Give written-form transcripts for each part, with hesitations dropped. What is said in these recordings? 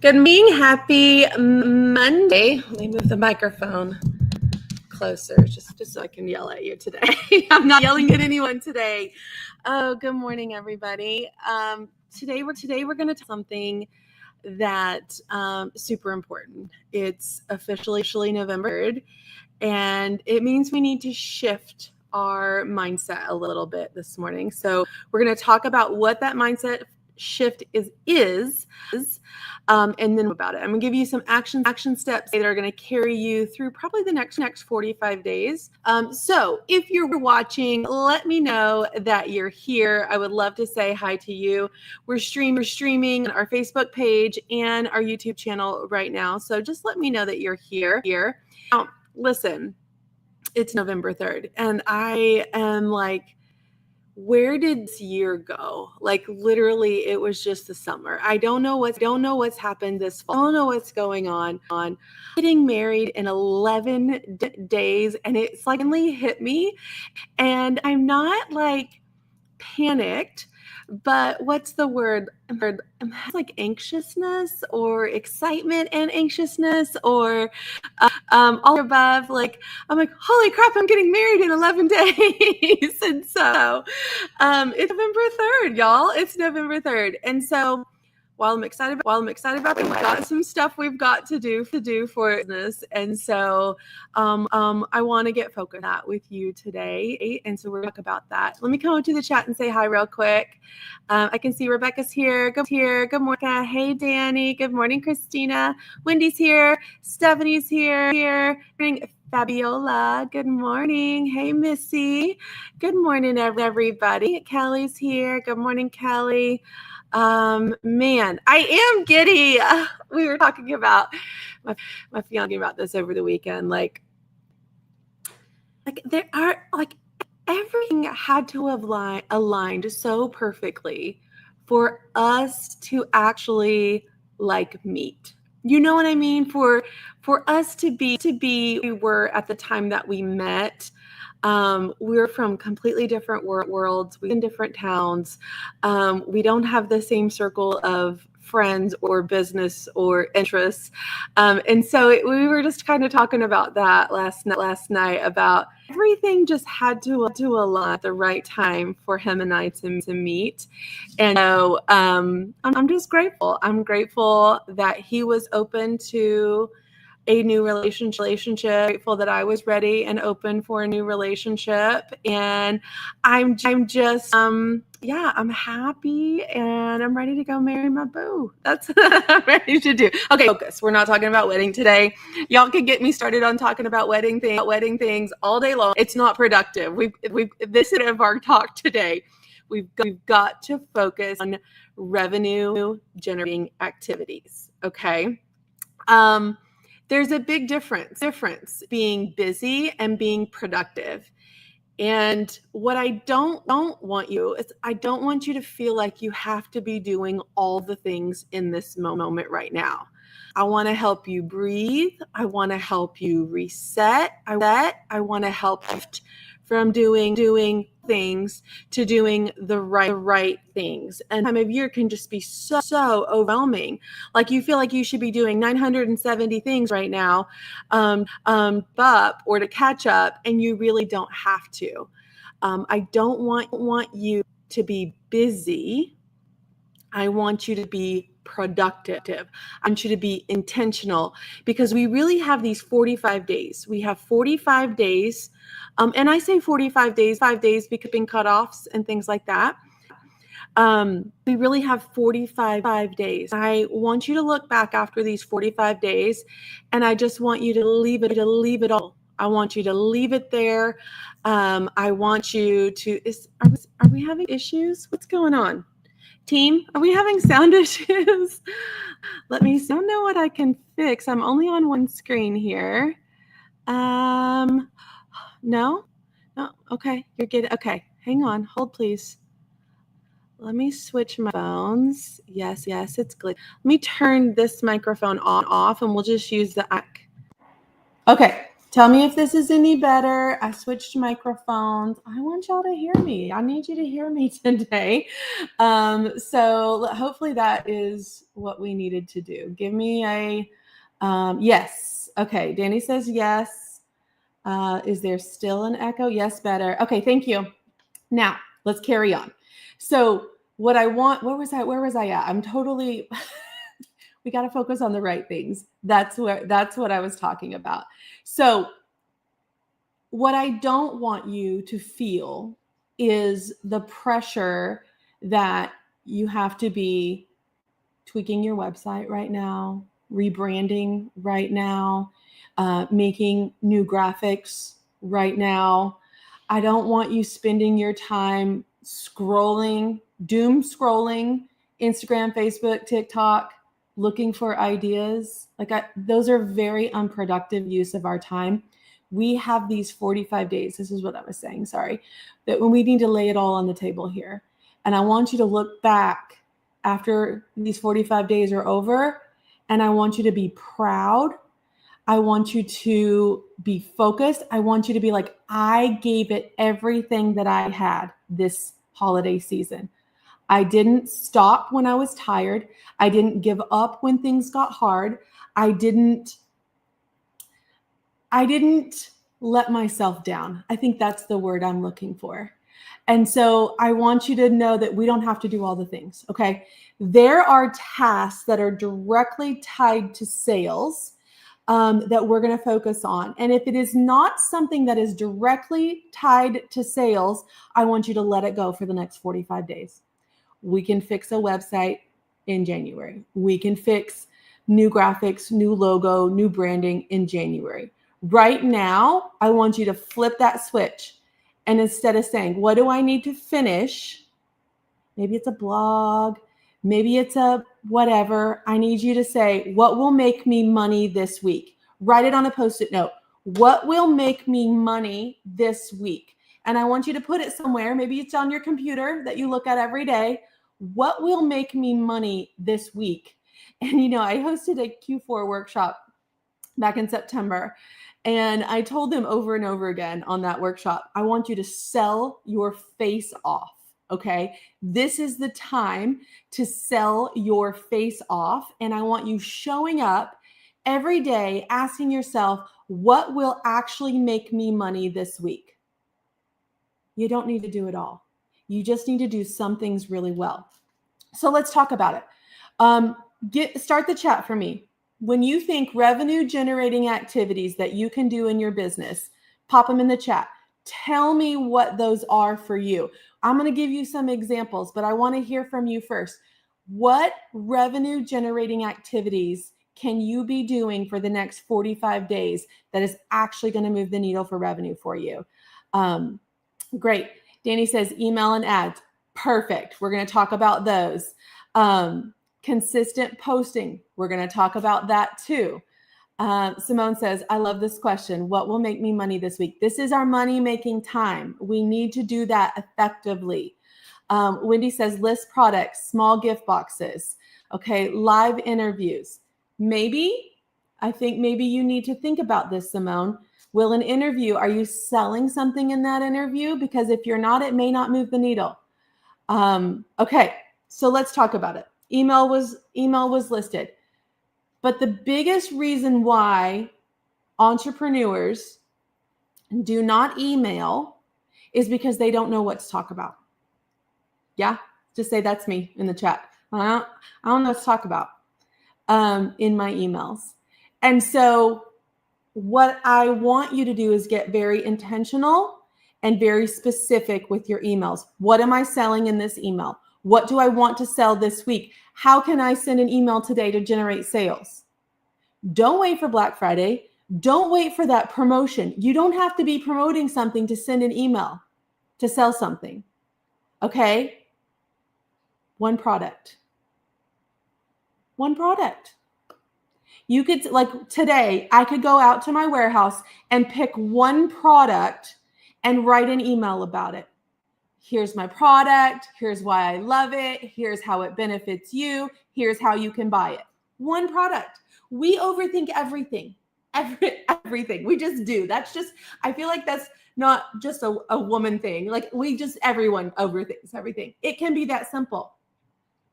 Good morning. Happy Monday. Let me move the microphone closer just so I can yell at you today. I'm not yelling at anyone today. Oh, good morning, everybody. Today we're going to talk something that super important. It's officially November 3rd, and it means we need to shift our mindset a little bit this morning. So we're going to talk about what that mindset shift is and then about it. I'm going to give you some action steps that are going to carry you through probably the next 45 days. So if you're watching, let me know that you're here. I would love to say hi to you. We're streaming our Facebook page and our YouTube channel right now. So just let me know that you're here. Now, listen, it's November 3rd, and I am like, where did this year go? Like literally, it was just the summer. I don't know what's happened this fall. I don't know what's going on. Getting married in 11 days, and it suddenly hit me. And I'm not like panicked, but what's the word? Like anxiousness or excitement and anxiousness or all above. Like I'm like, holy crap, I'm getting married in 11 days. And so it's November 3rd, y'all. It's November 3rd. And so while I'm excited about it, we've got some stuff we've got to do for business. And so I want to get focused on that with you today. And so we're going to talk about that. Let me come over to the chat and say hi real quick. I can see Rebecca's here. Good morning. Hey, Danny. Good morning, Christina. Wendy's here. Stephanie's here. Fabiola, good morning. Hey, Missy. Good morning, everybody. Kelly's here. Good morning, Kelly. Man, I am giddy. We were talking about my fiance about this over the weekend. Like there are everything had to have aligned so perfectly for us to actually meet. You know what I mean? For us to be we were at the time that we met. We're from completely different worlds. We're in different towns. We don't have the same circle of friends or business or interests. And so we were just kind of talking about that last night about everything just had to align at the right time for him and I to meet. And so I'm just grateful. I'm grateful that he was open to a new relationship, grateful that I was ready and open for a new relationship. And I'm just, I'm happy and I'm ready to go marry my boo. That's what I'm ready to do. Okay, focus. We're not talking about wedding today. Y'all can get me started on talking about wedding things all day long. It's not productive. This is our talk today. We've got to focus on revenue generating activities. Okay. There's a big difference being busy and being productive. And what I don't want you is I don't want you to feel like you have to be doing all the things in this moment right now. I want to help you breathe. I want to help you reset. I want to help you from doing things to doing the right things. And time of year can just be so overwhelming. Like you feel like you should be doing 970 things right now, or to catch up, and you really don't have to. I don't want you to be busy. I want you to be productive. I want you to be intentional, because we really have these 45 days. We have 45 days. And I say 45 days, 5 days because being cutoffs and things like that. We really have 45 days. I want you to look back after these 45 days, and I just want you to leave it all. I want you to leave it there. I want you to, are we having issues? What's going on? Team, are we having sound issues? Let me see. I don't know what I can fix. I'm only on one screen here. No? Okay, you're good. Okay, hang on. Hold, please. Let me switch my phones. Yes, it's glitchy. Let me turn this microphone off, and we'll just use the... Okay, Tell me if this is any better. I switched microphones. I want y'all to hear me. I need you to hear me today. So hopefully that is what we needed to do. Give me a yes. Okay, Danny says yes. Is there still an echo? Yes, better. Okay, thank you. Now, let's carry on. So what I want, where was I at? I'm totally, we got to focus on the right things. That's what I was talking about. So what I don't want you to feel is the pressure that you have to be tweaking your website right now, rebranding right now, making new graphics right now. I don't want you spending your time doom scrolling Instagram, Facebook, TikTok, looking for ideas. Those are very unproductive use of our time. We have these 45 days. This is what I was saying, sorry, that when we need to lay it all on the table here. And I want you to look back after these 45 days are over, and I want you to be proud. I want you to be focused. I want you to be like, I gave it everything that I had this holiday season. I didn't stop when I was tired. I didn't give up when things got hard. I didn't let myself down. I think that's the word I'm looking for. And so I want you to know that we don't have to do all the things, okay? There are tasks that are directly tied to sales that we're going to focus on. And if it is not something that is directly tied to sales, I want you to let it go for the next 45 days. We can fix a website in January. We can fix new graphics, new logo, new branding in January. Right now, I want you to flip that switch. And instead of saying, what do I need to finish? Maybe it's a blog, maybe it's a whatever. I need you to say, what will make me money this week? Write it on a Post-it note. What will make me money this week? And I want you to put it somewhere. Maybe it's on your computer that you look at every day. What will make me money this week? And, I hosted a Q4 workshop back in September. And I told them over and over again on that workshop, I want you to sell your face off. Okay. This is the time to sell your face off. And I want you showing up every day, asking yourself, what will actually make me money this week? You don't need to do it all. You just need to do some things really well. So let's talk about it. Start the chat for me. When you think revenue generating activities that you can do in your business, pop them in the chat. Tell me what those are for you. I'm going to give you some examples, but I want to hear from you first. What revenue generating activities can you be doing for the next 45 days that is actually going to move the needle for revenue for you? Great. Danny says email and ads. Perfect. We're going to talk about those. Consistent posting. We're going to talk about that too. Simone says, I love this question. What will make me money this week? This is our money making time. We need to do that effectively. Wendy says, list products, small gift boxes. Okay. Live interviews. I think maybe you need to think about this, Simone. Will an interview, are you selling something in that interview? Because if you're not, it may not move the needle. Okay. So let's talk about it. Email was listed. But the biggest reason why entrepreneurs do not email is because they don't know what to talk about. Yeah, just say that's me in the chat. I don't know what to talk about in my emails. And so what I want you to do is get very intentional and very specific with your emails. What am I selling in this email? What do I want to sell this week? How can I send an email today to generate sales? Don't wait for Black Friday. Don't wait for that promotion. You don't have to be promoting something to send an email to sell something. Okay? One product. You could, like today, I could go out to my warehouse and pick one product and write an email about it. Here's my product. Here's why I love it. Here's how it benefits you. Here's how you can buy it. One product. We overthink everything. everything. We just do. I feel like that's not just a woman thing. Like everyone overthinks everything. It can be that simple.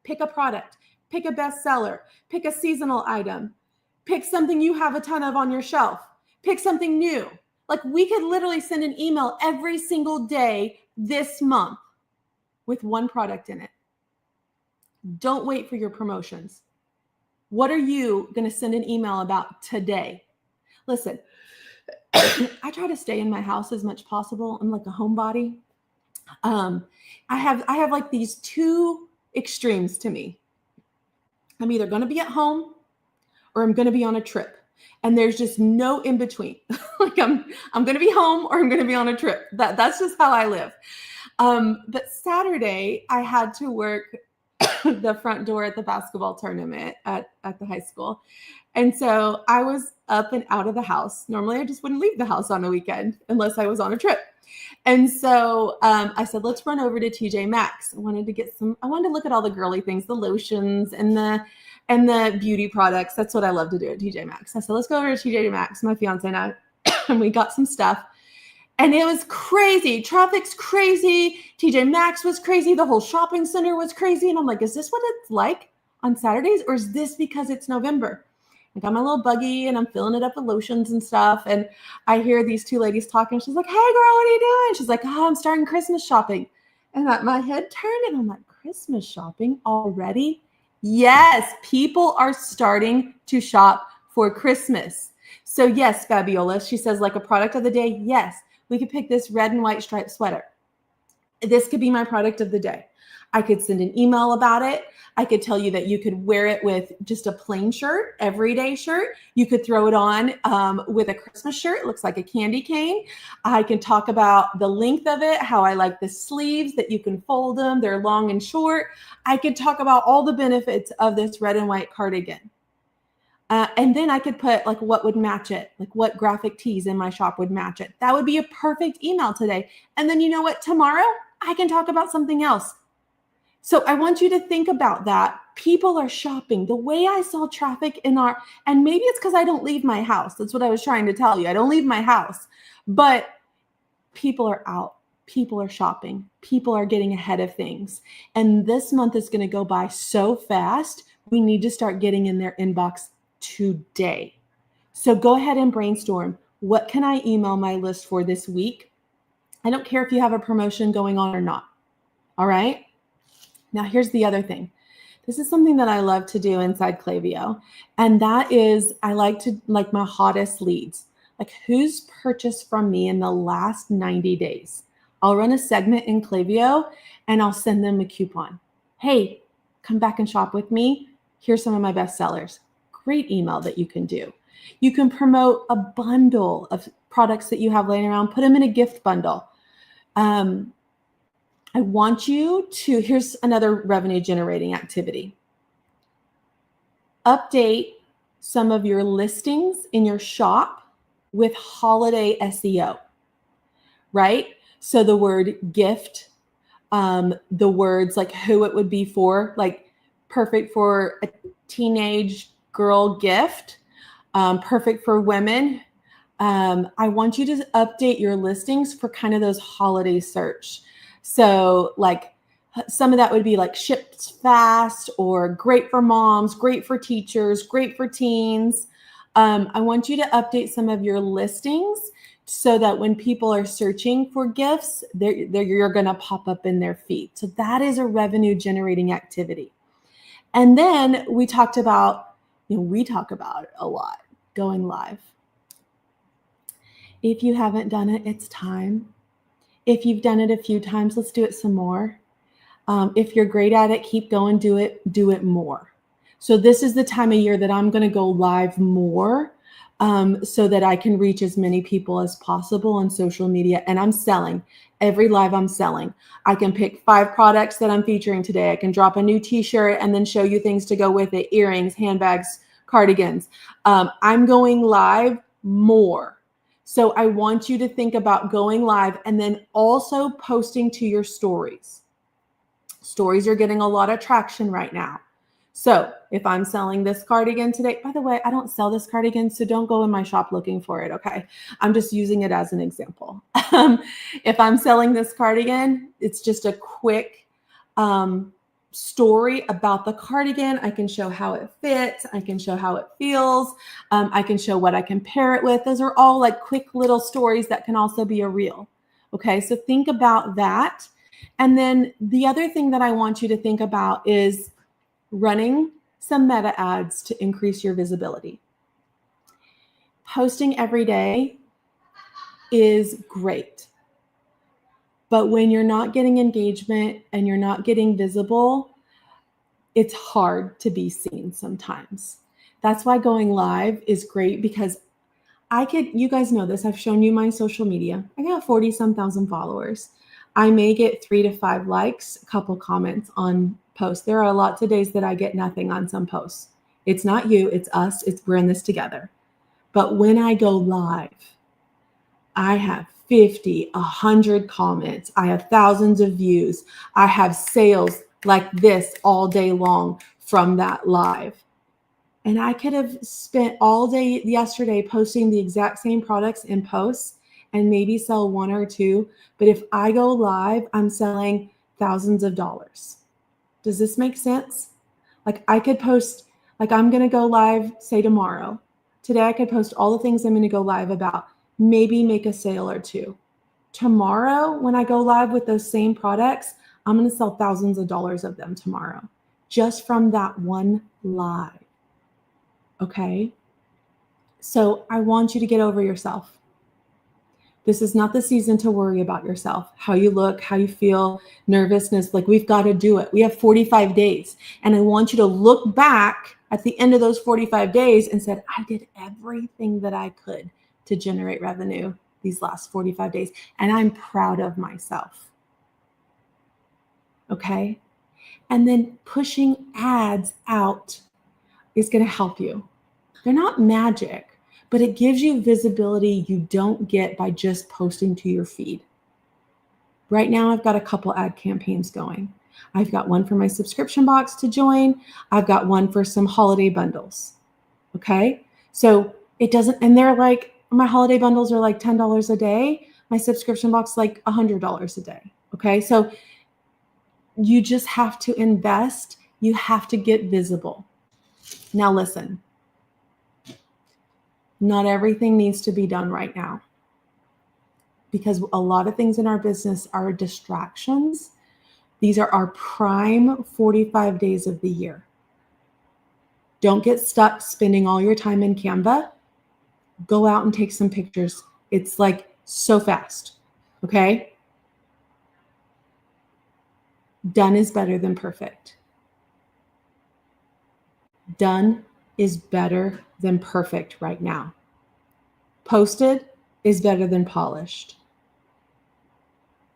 Pick a product, pick a bestseller, pick a seasonal item, pick something you have a ton of on your shelf, pick something new. Like we could literally send an email every single day this month with one product in it. Don't wait for your promotions. What are you going to send an email about today? Listen, I try to stay in my house as much as possible. I'm like a homebody. I have like these two extremes to me. I'm either going to be at home or I'm going to be on a trip. And there's just no in between. Like I'm going to be home or I'm going to be on a trip. That's just how I live. But Saturday I had to work the front door at the basketball tournament at the high school. And so I was up and out of the house. Normally I just wouldn't leave the house on a weekend unless I was on a trip. And so I said, let's run over to TJ Maxx. I wanted to look at all the girly things, the lotions and the beauty products. That's what I love to do at TJ Maxx. I said, let's go over to TJ Maxx, my fiance and I, and we got some stuff. And it was crazy. Traffic's crazy. TJ Maxx was crazy. The whole shopping center was crazy. And I'm like, is this what it's like on Saturdays? Or is this because it's November? I got my little buggy and I'm filling it up with lotions and stuff. And I hear these two ladies talking. She's like, hey, girl, what are you doing? She's like, oh, I'm starting Christmas shopping. And my head turned and I'm like, Christmas shopping already? Yes, people are starting to shop for Christmas. So yes, Fabiola, she says like a product of the day. Yes, we could pick this red and white striped sweater. This could be my product of the day. I could send an email about it. I could tell you that you could wear it with just a plain shirt, everyday shirt. You could throw it on with a Christmas shirt. It looks like a candy cane. I can talk about the length of it, how I like the sleeves, that you can fold them. They're long and short. I could talk about all the benefits of this red and white cardigan. And then I could put like what would match it, like what graphic tees in my shop would match it. That would be a perfect email today. And then you know what? Tomorrow I can talk about something else. So I want you to think about that. People are shopping. The way I saw traffic and maybe it's because I don't leave my house. That's what I was trying to tell you. I don't leave my house, but people are out. People are shopping. People are getting ahead of things. And this month is going to go by so fast. We need to start getting in their inbox today. So go ahead and brainstorm. What can I email my list for this week? I don't care if you have a promotion going on or not. All right. Now, here's the other thing. This is something that I love to do inside Klaviyo. And that is, I like my hottest leads, like who's purchased from me in the last 90 days. I'll run a segment in Klaviyo and I'll send them a coupon. Hey, come back and shop with me. Here's some of my best sellers. Great email that you can do. You can promote a bundle of products that you have laying around, put them in a gift bundle. I want you to, here's another revenue generating activity. Update some of your listings in your shop with holiday SEO, right? So the word gift, the words like who it would be for, like perfect for a teenage girl gift, perfect for women. I want you to update your listings for kind of those holiday search. So like some of that would be like shipped fast or great for moms, great for teachers, great for teens. I want you to update some of your listings so that when people are searching for gifts, you're going to pop up in their feed. So that is a revenue generating activity. And then we talk about a lot, going live. If you haven't done it, it's time. If you've done it a few times, let's do it some more. If you're great at it, keep going, do it more. So this is the time of year that I'm going to go live more so that I can reach as many people as possible on social media. And I'm selling. Every live I'm selling. I can pick 5 products that I'm featuring today. I can drop a new t-shirt and then show you things to go with it. Earrings, handbags, cardigans. I'm going live more. So I want you to think about going live and then also posting to your stories. Stories are getting a lot of traction right now. So if I'm selling this cardigan today, by the way, I don't sell this cardigan, so don't go in my shop looking for it, okay? I'm just using it as an example. If I'm selling this cardigan, it's just a quick story about the cardigan. I can show how it fits. I can show how it feels. I can show what I can pair it with. Those are all like quick little stories that can also be a reel. Okay, so think about that. And then the other thing that I want you to think about is running some meta ads to increase your visibility. Posting every day is great. But when you're not getting engagement and you're not getting visible, it's hard to be seen sometimes. That's why going live is great, because you guys know this, I've shown you my social media. I got 40-some thousand followers. I may get 3 to 5 likes, a couple comments on posts. There are lots of days that I get nothing on some posts. It's not you, it's us, we're in this together. But when I go live, I have 50, 100 comments. I have thousands of views. I have sales like this all day long from that live. And I could have spent all day yesterday posting the exact same products in posts and maybe sell 1 or 2. But if I go live, I'm selling thousands of dollars. Does this make sense? Like I could post, like I'm going to go live, say tomorrow. Today I could post all the things I'm going to go live about, maybe make a sale or 2. Tomorrow, when I go live with those same products, I'm going to sell thousands of dollars of them tomorrow, just from that one live. Okay? So I want you to get over yourself. This is not the season to worry about yourself, how you look, how you feel, nervousness. Like we've got to do it. We have 45 days. And I want you to look back at the end of those 45 days and said, I did everything that I could to generate revenue these last 45 days. And I'm proud of myself. Okay? And then pushing ads out is going to help you. They're not magic, but it gives you visibility you don't get by just posting to your feed. Right now, I've got a couple ad campaigns going. I've got one for my subscription box to join. I've got one for some holiday bundles. Okay? So it doesn't, and they're like, my holiday bundles are like $10 a day. My subscription box like $100 a day. Okay? So you just have to invest. You have to get visible. Now listen. Not everything needs to be done right now, because a lot of things in our business are distractions. These are our prime 45 days of the year. Don't get stuck spending all your time in Canva. Go out and take some pictures. It's like so fast, okay? Done is better than perfect. Done is better than perfect right now. Posted is better than polished,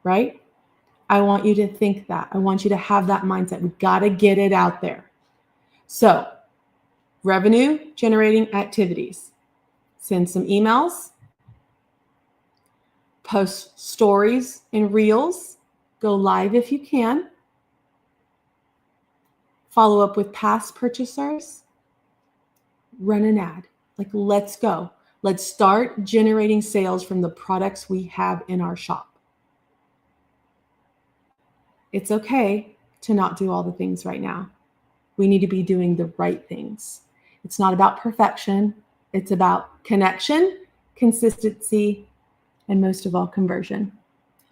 right? I want you to think that. I want you to have that mindset. We got to get it out there. So, revenue generating activities. Send some emails, post stories and reels, go live if you can, follow up with past purchasers, run an ad. Like, let's go. Let's start generating sales from the products we have in our shop. It's okay to not do all the things right now. We need to be doing the right things. It's not about perfection. It's about connection, consistency, and most of all, conversion.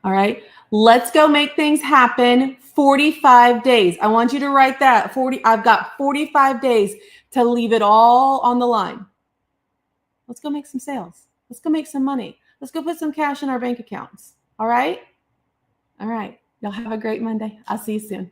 All right, let's go make things happen. 45 days. I want you to write that. I've got 45 days to leave it all on the line. Let's go make some sales. Let's go make some money. Let's go put some cash in our bank accounts. All right? All right. Y'all have a great Monday. I'll see you soon.